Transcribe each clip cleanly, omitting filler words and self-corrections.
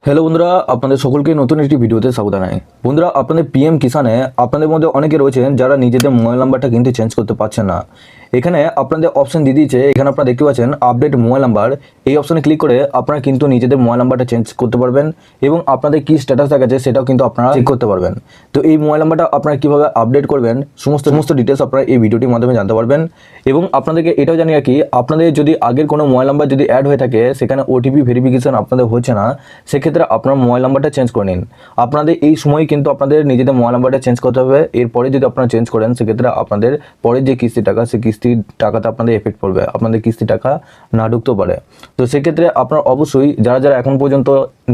Hello বন্ধুরা, আপনাদের সকলকে নতুন একটি ভিডিওতে স্বাগত জানাই। বন্ধুরা, আপনাদের পিএম কিষানে আপনাদের মধ্যে অনেকে রয়েছেন যারা নিজেদের মোবাইল নাম্বারটা কিন্তু চেঞ্জ করতে পারছেন না। এখানে আপনাদের অপশন দিয়ে দিয়েছে, এখানে আপনারা দেখতে পাচ্ছেন আপডেট মোবাইল নাম্বার। এই অপশনে ক্লিক করে আপনারা কিন্তু নিজেদের মোবাইল নাম্বারটা চেঞ্জ করতে পারবেন এবং আপনাদের কি স্ট্যাটাস দেখাচ্ছে সেটাও কিন্তু আপনারা চেক করতে পারবেন। তো এই মোবাইল নাম্বারটা আপনারা কীভাবে আপডেট করবেন সমস্ত ডিটেলস আপনারা এই ভিডিওটির মাধ্যমে জানতে পারবেন। এবং আপনাদেরকে এটাও জানি আর কি, আপনাদের যদি আগের কোনো মোবাইল নাম্বার যদি অ্যাড হয়ে থাকে, সেখানে ওটিপি ভেরিফিকেশন আপনাদের হচ্ছে না, সেক্ষেত্রে আপনার মোবাইল নাম্বারটা চেঞ্জ করে নিন। আপনাদের এই সময় কিন্তু আপনাদের নিজেদের মোবাইল নাম্বারটা চেঞ্জ করতে হবে। এরপরে যদি আপনারা চেঞ্জ করেন, সেক্ষেত্রে আপনাদের পরের যে কিস্তি টাকা, সেই কিস্তির টাকাতে আপনাদের এফেক্ট পড়বে, আপনাদের কিস্তি টাকা না ঢুকতেও পারে। তো সেক্ষেত্রে আপনারা অবশ্যই যারা এখন পর্যন্ত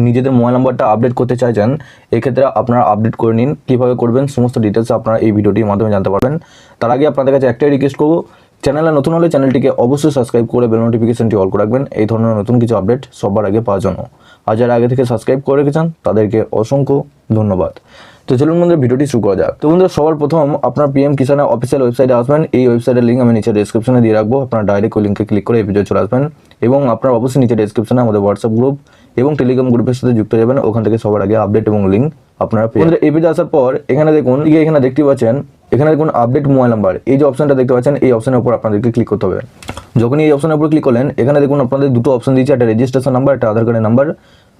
নিজেদের মোবাইল নাম্বারটা আপডেট করতে চাইছেন, এক্ষেত্রে আপনারা আপডেট করে নিন। কীভাবে করবেন সমস্ত ডিটেলস আপনারা এই ভিডিওটির মাধ্যমে জানতে পারবেন। তার আগে আপনাদের কাছে একটাই রিকোয়েস্ট করবো, চ্যানেলে নতুন হলে চ্যানেলটিকে অবশ্যই সাবস্ক্রাইব করে বেল নোটিফিকেশনটি অল করে রাখবেন, এই ধরনের নতুন কিছু আপডেট সবার আগে পাওয়ার জন্য। আর যারা আগে থেকে সাবস্ক্রাইব করে রেখেছেন তাদেরকে অসংখ্য ধন্যবাদ। তো চলুন বন্ধুরা, ভিডিওটি শুরু করা যাক। তো বন্ধুরা, সবার প্রথম আপনার পিএম কিষানের অফিসিয়াল ওয়েবসাইটে আসবেন। এই ওয়েবসাইটের লিঙ্ক আমি নিচে ডেসক্রিপশনে দিয়ে রাখবো, আপনারা ডাইরেক্ট ওই লিঙ্কে ক্লিক করে এই ভিডিও চলে আসবেন। এবং আপনারা অবশ্যই নিচে ডেসক্রিপশনে আমাদের হোয়াটসঅ্যাপ গ্রুপ এবং টেলিগ্রাম গ্রুপের সাথে যুক্ত যাবেন, ওখান থেকে সবার আগে আপডেট এবং লিঙ্ক আপনারা পেয়ে যাবেন। এই ভিডিও আসার পর এখানে দেখুন, এখানে দেখতে পাচ্ছেন, এখানে দেখুন আপডেট মোবাইল নাম্বার, এই যে অপশনটা দেখতে পাচ্ছেন, এই অপশনের উপর আপনাদেরকে ক্লিক করতে হবে। যখনই এই অপশনের উপর ক্লিক করলেন, এখানে দেখুন আপনাদের দুটো অপশন দিয়েছে, একটা রেজিস্ট্রেশন নাম্বার, একটা আধার কার্ডের নাম্বার।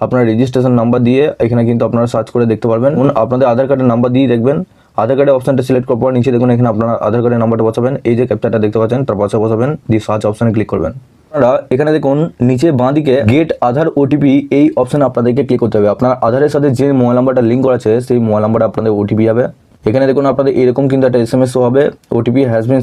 আপনার রেজিস্ট্রেশন নাম্বার দিয়ে এখানে কিন্তু আপনারা সার্চ করে দেখতে পারবেন। আপনাদের আধার কার্ডের নাম্বার দিয়ে দেখবেন, আধার কার্ডের অপশনটা সিলেক্ট করার পর নিচে দেখুন এখানে আপনারা আধার কার্ডের নাম্বারটা বসাবেন, এই যে ক্যাপচারটা দেখতে পাচ্ছেন তার পাশে বসাবেন, দিয়ে সার্চ অপশনে ক্লিক করবেন। আপনারা এখানে দেখুন নিচে বাঁ দিকে গেট আধার ওটিপি, এই অপশনে আপনাদেরকে ক্লিক করতে হবে। আপনার আধারের সাথে যে মোবাইল নাম্বারটা লিঙ্ক করা আছে সেই মোবাইল নাম্বারে আপনাদের ওটিপি হবে। এখানে দেখুন আপনাদের এরকম কিন্তু একটা এসএমএস হবে, OTP has been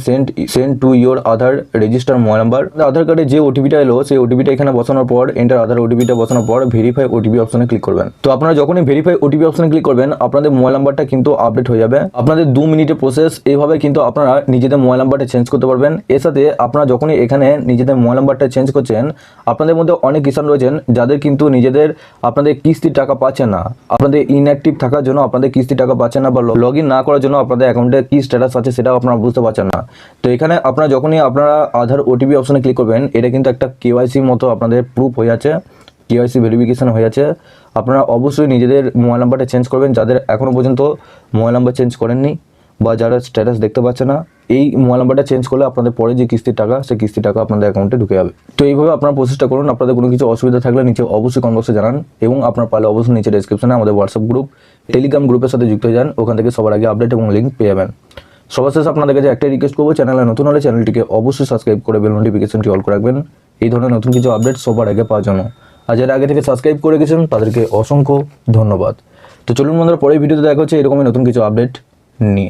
send to your Aadhaar register mobile number. Aadhaar কার্ডে যে ওটিপিটা এলো সেই ওটিপিটা এখানে বসানোর পর এন্টার আধার ওটিপিটা বসানোর পর ভেরিফাই ওটিপি অপশনে ক্লিক করবেন। তো আপনারা যখনই ভেরিফাই ওটিপি অপশনে ক্লিক করবেন, আপনাদের মোবাইল নাম্বারটা কিন্তু আপডেট হয়ে যাবে। আপনাদের 2 মিনিটের প্রসেস। এইভাবে কিন্তু আপনারা নিজেদের মোবাইল নাম্বারটা চেঞ্জ করতে পারবেন। এর সাথে আপনারা যখনই এখানে নিজেদের মোবাইল নাম্বারটা চেঞ্জ করছেন, আপনাদের মধ্যে অনেক কিষান রয়েছেন যাদের কিন্তু আপনাদের কিস্তির টাকা পাচ্ছেন না, আপনাদের ইনঅ্যাক্টিভ থাকার জন্য আপনাদের কিস্তির টাকা পাচ্ছেন না, বা লগ ইন না করার জন্য আপনাদের অ্যাকাউন্টে কি স্ট্যাটাস আছে সেটাও আপনারা বুঝতে পারছেন না। তো এখানে আপনারা যখনই আপনারা আধার ওটিপি অপশনে ক্লিক করবেন, এটা কিন্তু একটা কেওয়াইসি মতো আপনাদের প্রুফ হয়ে আছে, কেওয়াইসি ভেরিফিকেশন হয়ে আছে। আপনারা অবশ্যই নিজেদের মোবাইল নাম্বারটা চেঞ্জ করবেন, যাদের এখনও পর্যন্ত মোবাইল নাম্বার চেঞ্জ করেননি বা যারা স্ট্যাটাস দেখতে পাচ্ছে না। এই মোবাইল নাম্বারটা চেঞ্জ করলে আপনাদের পরে যে কিস্তির টাকা, সেই কিস্তির টাকা আপনাদের অ্যাকাউন্টে ঢুকে যাবে। তো এইভাবে আপনারা প্রসেসটা করুন। আপনাদের কোনো কিছু অসুবিধা থাকলে নিচে অবশ্যই কমেন্ট বক্সে জানান, এবং আপনার পারলে অবশ্যই নিচে ডেসক্রিপশনে আমাদের হোয়াটসঅ্যাপ গ্রুপ, টেলিগ্রাম গ্রুপের সাথে যুক্ত হয়ে যান, ওখান থেকে সবার আগে আপডেট এবং লিঙ্ক পেয়ে যাবেন। সবার শেষে আপনাদের কাছে একটাই রিকোয়েস্ট করবো, চ্যানেলে নতুন হলে চ্যানেলটিকে অবশ্যই সাবস্ক্রাইব করে বেল নোটিফিকেশনটি অল করে রাখবেন, এই ধরনের নতুন কিছু আপডেট সবার আগে পাওয়ার জন্য। আর যারা আগে থেকে সাবস্ক্রাইব করে গেছেন তাদেরকে অসংখ্য ধন্যবাদ। তো চলুন বন্ধুরা, পরের ভিডিওতে দেখা হচ্ছে এরকমই নতুন কিছু আপডেট নিয়ে।